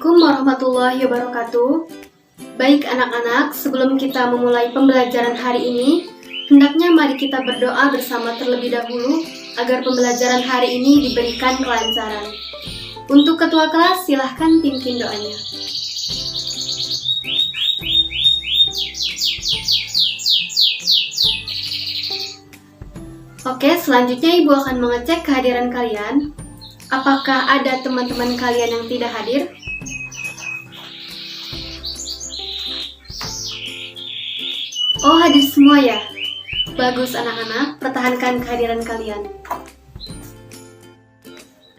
Assalamualaikum warahmatullahi wabarakatuh. Baik anak-anak, sebelum kita memulai pembelajaran hari ini, hendaknya mari kita berdoa bersama terlebih dahulu agar pembelajaran hari ini diberikan kelancaran. Untuk ketua kelas, silahkan pimpin doanya. Oke, selanjutnya Ibu akan mengecek kehadiran kalian. Apakah ada teman-teman kalian yang tidak hadir? Oh, hadir semua ya? Bagus anak-anak, pertahankan kehadiran kalian.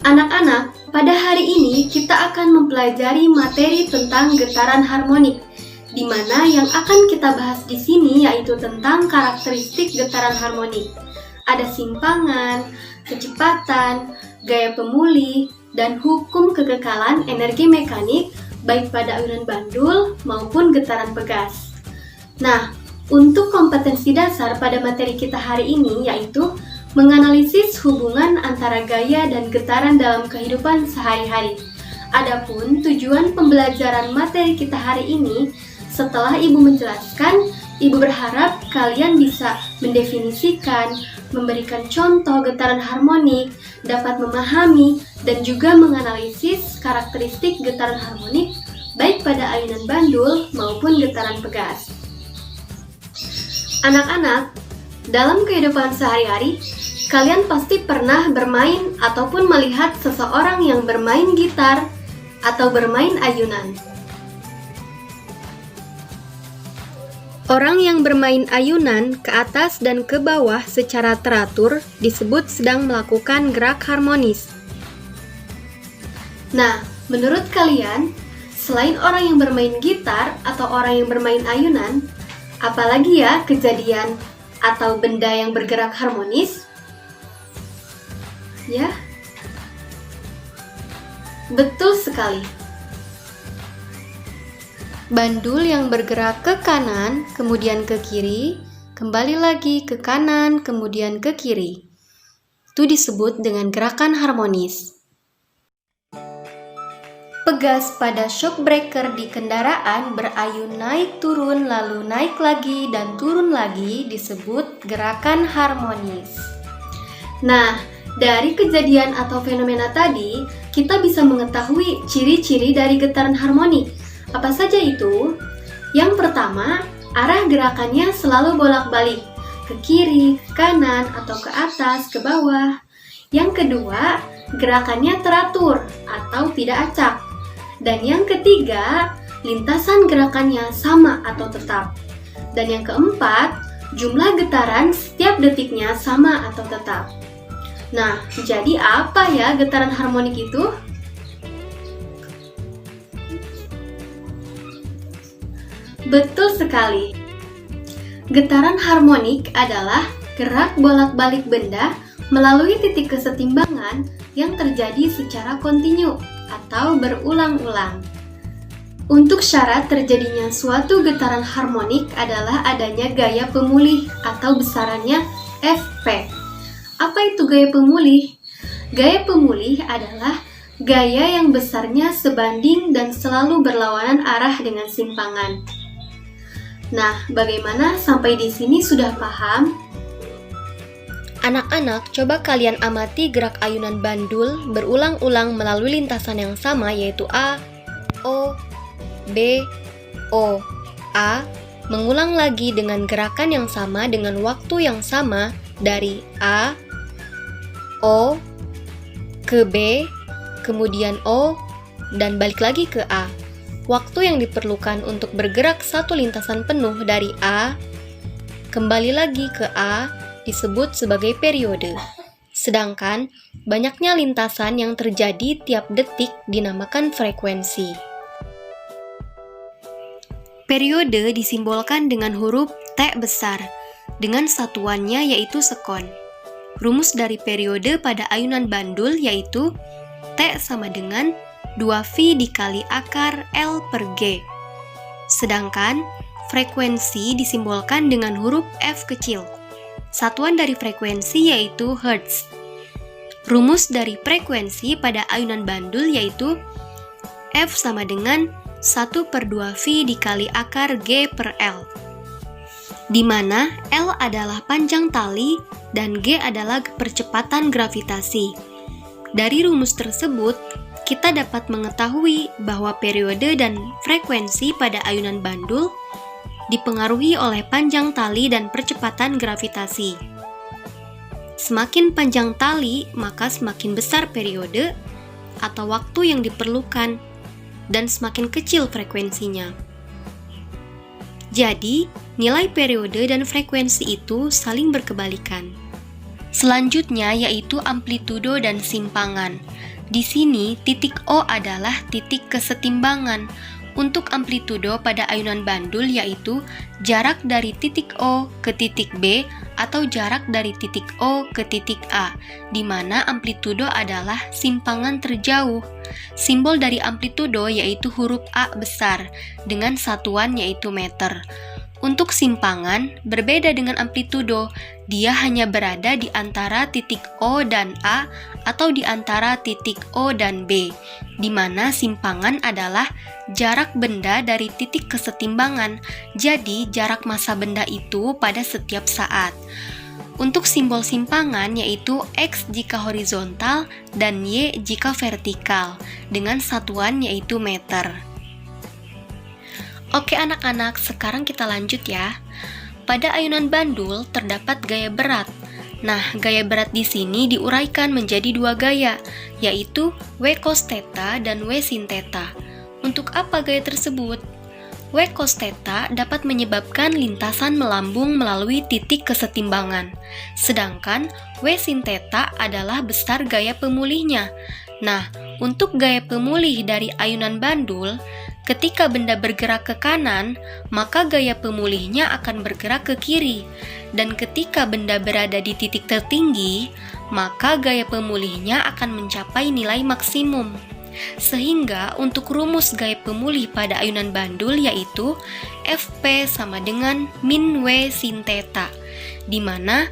Anak-anak, pada hari ini kita akan mempelajari materi tentang getaran harmonik, di mana yang akan kita bahas di sini yaitu tentang karakteristik getaran harmonik. Ada simpangan, kecepatan, gaya pemulih, dan hukum kekekalan energi mekanik baik pada ayunan bandul maupun getaran pegas. Nah, untuk kompetensi dasar pada materi kita hari ini yaitu menganalisis hubungan antara gaya dan getaran dalam kehidupan sehari-hari. Adapun tujuan pembelajaran materi kita hari ini, setelah Ibu menjelaskan, Ibu berharap kalian bisa mendefinisikan, memberikan contoh getaran harmonik, dapat memahami, dan juga menganalisis karakteristik getaran harmonik baik pada ayunan bandul maupun getaran pegas. Anak-anak, dalam kehidupan sehari-hari, kalian pasti pernah bermain ataupun melihat seseorang yang bermain gitar atau bermain ayunan. Orang yang bermain ayunan ke atas dan ke bawah secara teratur disebut sedang melakukan gerak harmonis. Nah, menurut kalian, selain orang yang bermain gitar atau orang yang bermain ayunan, apalagi ya kejadian atau benda yang bergerak harmonis? Ya, betul sekali. Bandul yang bergerak ke kanan, kemudian ke kiri, kembali lagi ke kanan, kemudian ke kiri. Itu disebut dengan gerakan harmonis. Pegas pada shock breaker di kendaraan berayun naik turun lalu naik lagi dan turun lagi disebut gerakan harmonis. Nah, dari kejadian atau fenomena tadi, kita bisa mengetahui ciri-ciri dari getaran harmonik. Apa saja itu? Yang pertama, arah gerakannya selalu bolak-balik, ke kiri, ke kanan, atau ke atas, ke bawah. Yang kedua, gerakannya teratur atau tidak acak. Dan yang ketiga, lintasan gerakannya sama atau tetap. Dan yang keempat, jumlah getaran setiap detiknya sama atau tetap. Nah, jadi apa ya getaran harmonik itu? Betul sekali. Getaran harmonik adalah gerak bolak-balik benda melalui titik kesetimbangan yang terjadi secara kontinu atau berulang-ulang. Untuk syarat terjadinya suatu getaran harmonik adalah adanya gaya pemulih atau besarannya Fp. Apa itu gaya pemulih? Gaya pemulih adalah gaya yang besarnya sebanding dan selalu berlawanan arah dengan simpangan. Nah, bagaimana sampai di sini sudah paham? Anak-anak, coba kalian amati gerak ayunan bandul berulang-ulang melalui lintasan yang sama yaitu A, O, B, O, A, mengulang lagi dengan gerakan yang sama dengan waktu yang sama dari A, O, ke B, kemudian O, dan balik lagi ke A. Waktu yang diperlukan untuk bergerak satu lintasan penuh dari A, kembali lagi ke A, disebut sebagai periode. Sedangkan, banyaknya lintasan yang terjadi tiap detik dinamakan frekuensi. Periode disimbolkan dengan huruf T besar, dengan satuannya yaitu sekon. Rumus dari periode pada ayunan bandul yaitu T sama dengan 2V dikali akar L per G. Sedangkan frekuensi disimbolkan dengan huruf F kecil. Satuan dari frekuensi yaitu Hertz. Rumus dari frekuensi pada ayunan bandul yaitu F sama dengan 1/2V dikali akar G per L, di mana L adalah panjang tali dan G adalah percepatan gravitasi. Dari rumus tersebut, kita dapat mengetahui bahwa periode dan frekuensi pada ayunan bandul dipengaruhi oleh panjang tali dan percepatan gravitasi. Semakin panjang tali, maka semakin besar periode atau waktu yang diperlukan, dan semakin kecil frekuensinya. Jadi, nilai periode dan frekuensi itu saling berkebalikan. Selanjutnya yaitu amplitudo dan simpangan. Di sini, titik O adalah titik kesetimbangan. Untuk amplitudo pada ayunan bandul yaitu jarak dari titik O ke titik B atau jarak dari titik O ke titik A, di mana amplitudo adalah simpangan terjauh. Simbol dari amplitudo yaitu huruf A besar dengan satuan yaitu meter. Untuk simpangan, berbeda dengan amplitudo, dia hanya berada di antara titik O dan A atau di antara titik O dan B, di mana simpangan adalah jarak benda dari titik kesetimbangan, jadi jarak massa benda itu pada setiap saat. Untuk simbol simpangan yaitu X jika horizontal dan Y jika vertikal, dengan satuan yaitu meter. Oke anak-anak, sekarang kita lanjut ya. Pada ayunan bandul terdapat gaya berat. Nah, gaya berat di sini diuraikan menjadi dua gaya, yaitu W cos theta dan W sin theta. Untuk apa gaya tersebut? W cos theta dapat menyebabkan lintasan melambung melalui titik kesetimbangan, sedangkan W sin theta adalah besar gaya pemulihnya. Nah, untuk gaya pemulih dari ayunan bandul, ketika benda bergerak ke kanan, maka gaya pemulihnya akan bergerak ke kiri. Dan ketika benda berada di titik tertinggi, maka gaya pemulihnya akan mencapai nilai maksimum. Sehingga untuk rumus gaya pemulih pada ayunan bandul yaitu Fp sama dengan min W sin theta, di mana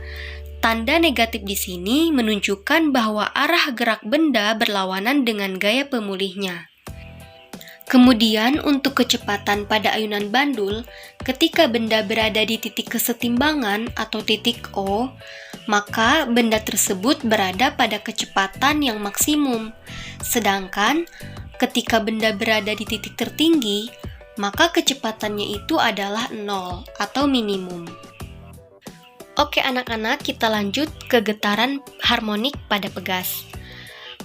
tanda negatif di sini menunjukkan bahwa arah gerak benda berlawanan dengan gaya pemulihnya. Kemudian untuk kecepatan pada ayunan bandul, ketika benda berada di titik kesetimbangan atau titik O, maka benda tersebut berada pada kecepatan yang maksimum. Sedangkan ketika benda berada di titik tertinggi, maka kecepatannya itu adalah 0 atau minimum. Oke anak-anak, kita lanjut ke getaran harmonik pada pegas.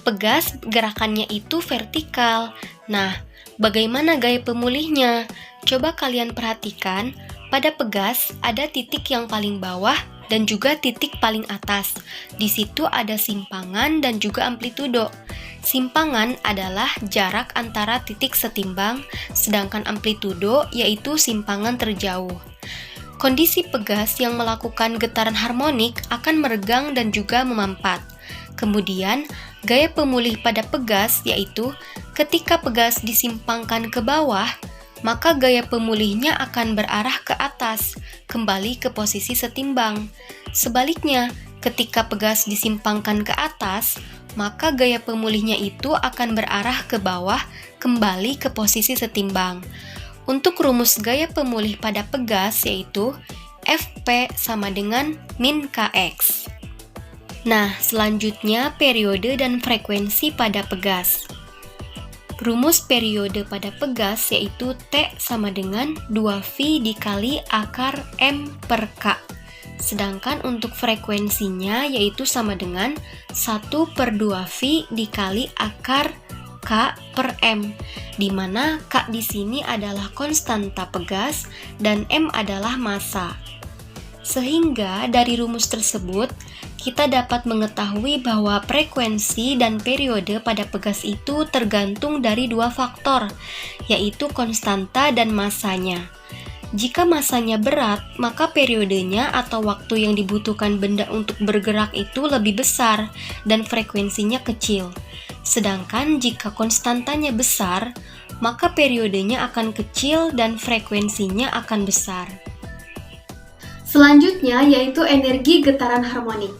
Pegas gerakannya itu vertikal. Nah, bagaimana gaya pemulihnya? Coba kalian perhatikan, pada pegas ada titik yang paling bawah dan juga titik paling atas. Di situ ada simpangan dan juga amplitudo. Simpangan adalah jarak antara titik setimbang, sedangkan amplitudo yaitu simpangan terjauh. Kondisi pegas yang melakukan getaran harmonik akan meregang dan juga memampat. Kemudian, gaya pemulih pada pegas yaitu ketika pegas disimpangkan ke bawah, maka gaya pemulihnya akan berarah ke atas, kembali ke posisi setimbang. Sebaliknya, ketika pegas disimpangkan ke atas, maka gaya pemulihnya itu akan berarah ke bawah, kembali ke posisi setimbang. Untuk rumus gaya pemulih pada pegas yaitu Fp sama dengan min Kx. Nah, selanjutnya periode dan frekuensi pada pegas. Rumus periode pada pegas yaitu T sama dengan 2V dikali akar M per K. Sedangkan untuk frekuensinya yaitu sama dengan 1/2V dikali akar K per M, di mana K di sini adalah konstanta pegas dan M adalah massa. Sehingga dari rumus tersebut, kita dapat mengetahui bahwa frekuensi dan periode pada pegas itu tergantung dari dua faktor, yaitu konstanta dan massanya. Jika massanya berat, maka periodenya atau waktu yang dibutuhkan benda untuk bergerak itu lebih besar dan frekuensinya kecil. Sedangkan jika konstantanya besar, maka periodenya akan kecil dan frekuensinya akan besar. Selanjutnya yaitu energi getaran harmonik.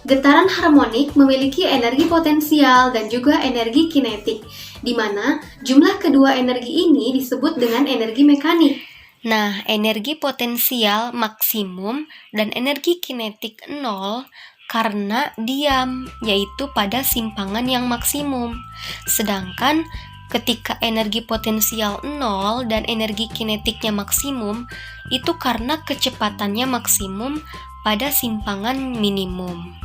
Getaran harmonik memiliki energi potensial dan juga energi kinetik, di mana jumlah kedua energi ini disebut dengan energi mekanik. Nah, energi potensial maksimum dan energi kinetik nol karena diam, yaitu pada simpangan yang maksimum. Sedangkan ketika energi potensial nol dan energi kinetiknya maksimum, itu karena kecepatannya maksimum pada simpangan minimum.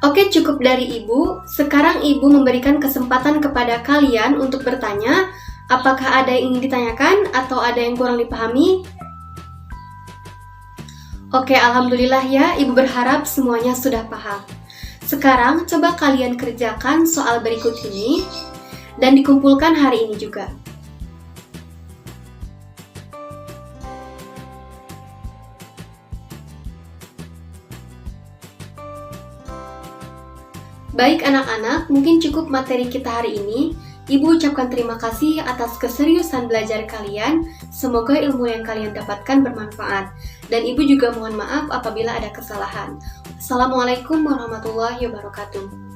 Oke, cukup dari Ibu. Sekarang Ibu memberikan kesempatan kepada kalian untuk bertanya, apakah ada yang ingin ditanyakan atau ada yang kurang dipahami? Oke, alhamdulillah ya, Ibu berharap semuanya sudah paham. Sekarang coba kalian kerjakan soal berikut ini dan dikumpulkan hari ini juga. Baik anak-anak, mungkin cukup materi kita hari ini. Ibu ucapkan terima kasih atas keseriusan belajar kalian. Semoga ilmu yang kalian dapatkan bermanfaat. Dan Ibu juga mohon maaf apabila ada kesalahan. Assalamualaikum warahmatullahi wabarakatuh.